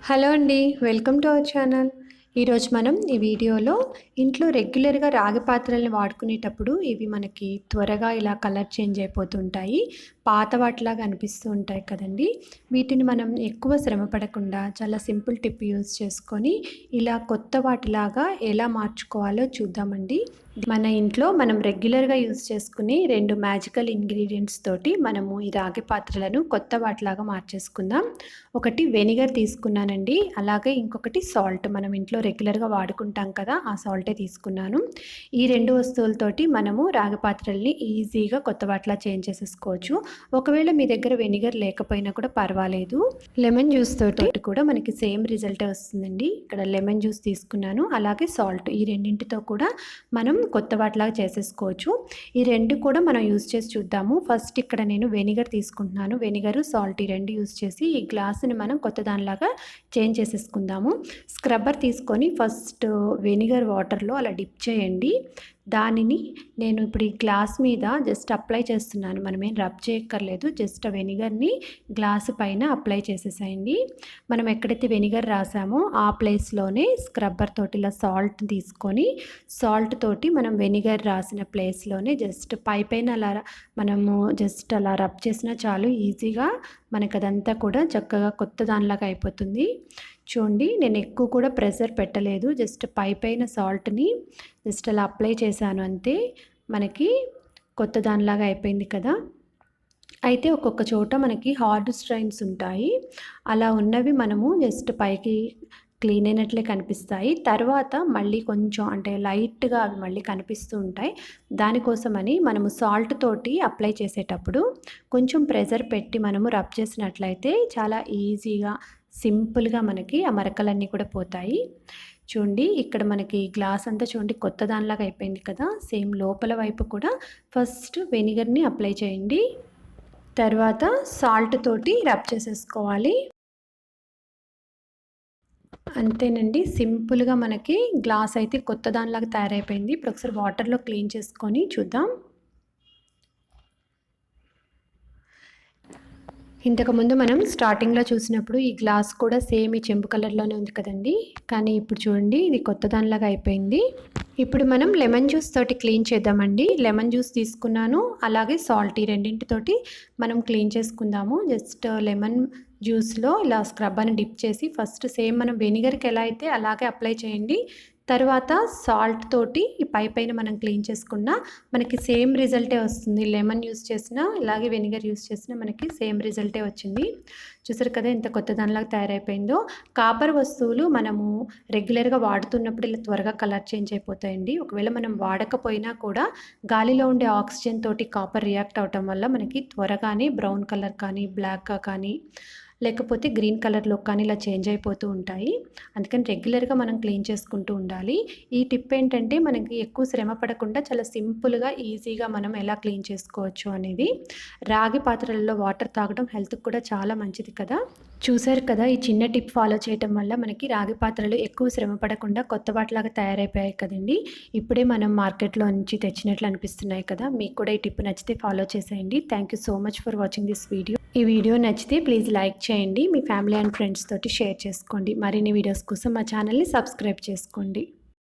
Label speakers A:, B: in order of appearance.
A: Hello అండి, welcome to our channel. ఈరోజు మనం ఈ వీడియోలో ఇంట్లో రెగ్యులర్గా రాగి పాత్రల్ని వాడుకునేటప్పుడు ఇవి మనకి త్వరగా ఇలా కలర్ చేంజ్ అయిపోతుంటాయి, పాత వాటిలాగా అనిపిస్తూ ఉంటాయి కదండి. వీటిని మనం ఎక్కువ శ్రమ పడకుండా చాలా సింపుల్ టిప్ యూజ్ చేసుకొని ఇలా కొత్త వాటిలాగా ఎలా మార్చుకోవాలో చూద్దామండి. మన ఇంట్లో మనం రెగ్యులర్గా యూజ్ చేసుకునే 2 మ్యాజికల్ ఇంగ్రీడియంట్స్ తోటి మనము ఈ రాగి పాత్రలను కొత్త వాటిలాగా మార్చేసుకుందాం. ఒకటి వెనిగర్ తీసుకున్నానండి, అలాగే ఇంకొకటి సాల్ట్. మనం ఇంట్లో రెగ్యులర్గా వాడుకుంటాం కదా, ఆ సాల్టే తీసుకున్నాను. ఈ 2 వస్తువులతోటి మనము రాగి పాత్రల్ని ఈజీగా కొత్త వాటిలా చేంజ్ చేసేసుకోవచ్చు. ఒకవేళ మీ దగ్గర వెనిగర్ లేకపోయినా కూడా పర్వాలేదు, లెమన్ జ్యూస్ తోటి కూడా మనకి సేమ్ రిజల్టే వస్తుందండి. ఇక్కడ లెమన్ జ్యూస్ తీసుకున్నాను, అలాగే సాల్ట్. ఈ రెండింటితో కూడా మనం కొత్త వాటిలాగా చేసేసుకోవచ్చు. ఈ 2 కూడా మనం యూజ్ చేసి చూద్దాము. ఫస్ట్ ఇక్కడ నేను వెనిగర్ తీసుకుంటున్నాను. వెనిగర్, సాల్ట్ ఈ 2 యూజ్ చేసి ఈ గ్లాసుని మనం కొత్త దానిలాగా చేంజ్ చేసేసుకుందాము. స్క్రబ్బర్ తీసుకొని ఫస్ట్ వెనిగర్ వాటర్లో అలా డిప్ చేయండి. దానిని నేను ఇప్పుడు ఈ గ్లాస్ మీద జస్ట్ అప్లై చేస్తున్నాను. మనం ఏం రబ్ చేయక్కర్లేదు, జస్ట్ ఆ వెనిగర్ని గ్లాసు పైన అప్లై చేసేసేయండి. మనం ఎక్కడైతే వెనిగర్ రాసామో ఆ ప్లేస్లోనే స్క్రబ్బర్ తోటి ఇలా సాల్ట్ తీసుకొని సాల్ట్ తోటి మనం వెనిగర్ రాసిన ప్లేస్లోనే జస్ట్ పైన అలా మనము జస్ట్ అలా రబ్ చేసినా చాలు, ఈజీగా మనకు అదంతా కూడా చక్కగా కొత్త దానిలాగా అయిపోతుంది. చూడండి, నేను ఎక్కువ కూడా ప్రెషర్ పెట్టలేదు, జస్ట్ పైన సాల్ట్ని జస్ట్ అలా అప్లై చేశాను అంతే. మనకి కొత్త దానిలాగా అయిపోయింది కదా. అయితే ఒక్కొక్క చోట మనకి హార్డ్ స్ట్రైన్స్ ఉంటాయి, అలా ఉన్నవి మనము జస్ట్ పైకి క్లీన్ అయినట్లే కనిపిస్తాయి. తర్వాత మళ్ళీ కొంచెం అంటే లైట్గా అవి మళ్ళీ కనిపిస్తూ ఉంటాయి. దానికోసమని మనము సాల్ట్ తోటి అప్లై చేసేటప్పుడు కొంచెం ప్రెషర్ పెట్టి మనము రబ్ చేసినట్లయితే చాలా ఈజీగా సింపుల్గా మనకి ఆ మరకలన్నీ కూడా పోతాయి. చూడండి, ఇక్కడ మనకి గ్లాస్ అంతా చూడండి కొత్త దానిలాగా అయిపోయింది కదా. సేమ్ లోపల వైపు కూడా ఫస్ట్ వెనిగర్ని అప్లై చేయండి, తర్వాత సాల్ట్ తోటి రబ్ చేసేసుకోవాలి. అంతేనండి, సింపుల్గా మనకి గ్లాస్ అయితే కొత్త దానిలాగా తయారైపోయింది. ఇప్పుడు ఒకసారి వాటర్లో క్లీన్ చేసుకొని చూద్దాం. ఇంతకుముందు మనం స్టార్టింగ్లో చూసినప్పుడు ఈ గ్లాస్ కూడా సేమ్ ఈ చెంపు కలర్లోనే ఉంది కదండి, కానీ ఇప్పుడు చూడండి ఇది కొత్త దానిలాగా అయిపోయింది. ఇప్పుడు మనం లెమన్ జ్యూస్ తోటి క్లీన్ చేద్దామండి. లెమన్ జ్యూస్ తీసుకున్నాను, అలాగే సాల్ట్, ఈ రెండింటితోటి మనం క్లీన్ చేసుకుందాము. జస్ట్ లెమన్ జ్యూస్లో ఇలా స్క్రబ్బర్ని డిప్ చేసి ఫస్ట్ సేమ్ మనం వెనిగర్కి ఎలా అయితే అలాగే అప్లై చేయండి. తర్వాత సాల్ట్ తోటి ఈ పైన మనం క్లీన్ చేసుకున్నా మనకి సేమ్ రిజల్టే వస్తుంది. లెమన్ యూస్ చేసినా ఇలాగే వెనిగర్ యూస్ చేసినా మనకి సేమ్ రిజల్టే వచ్చింది. చూసారు కదా ఎంత కొత్త దానిలాగా తయారైపోయిందో. కాపర్ వస్తువులు మనము రెగ్యులర్గా వాడుతున్నప్పుడు ఇలా త్వరగా కలర్ చేంజ్ అయిపోతాయండి. ఒకవేళ మనం వాడకపోయినా కూడా గాలిలో ఉండే ఆక్సిజన్ తోటి కాపర్ రియాక్ట్ అవటం వల్ల మనకి త్వరగానే బ్రౌన్ కలర్ కానీ బ్లాక్గా కానీ లేకపోతే గ్రీన్ కలర్లో కానీ ఇలా చేంజ్ అయిపోతూ ఉంటాయి. అందుకని రెగ్యులర్గా మనం క్లీన్ చేసుకుంటూ ఉండాలి. ఈ టిప్ ఏంటంటే మనకి ఎక్కువ శ్రమ పడకుండా చాలా సింపుల్గా ఈజీగా మనం ఎలా క్లీన్ చేసుకోవచ్చు అనేది. రాగి పాత్రలలో వాటర్ తాగడం హెల్త్కి కూడా చాలా మంచిది కదా. చూసారు కదా, ఈ చిన్న టిప్ ఫాలో చేయటం వల్ల మనకి రాగి పాత్రలు ఎక్కువ శ్రమ పడకుండా కొత్త వాటిలాగా తయారైపోయాయి కదండి. ఇప్పుడే మనం మార్కెట్లో నుంచి తెచ్చినట్లు అనిపిస్తున్నాయి కదా. మీకు కూడా ఈ టిప్ నచ్చితే ఫాలో చేసేయండి. Thank you so much for watching this video. ఈ వీడియో నచ్చితే ప్లీజ్ లైక్ చేయండి, మీ ఫ్యామిలీ అండ్ ఫ్రెండ్స్ తోటి షేర్ చేసుకోండి. మరిన్ని వీడియోస్ కోసం మా ఛానల్ని సబ్స్క్రైబ్ చేసుకోండి.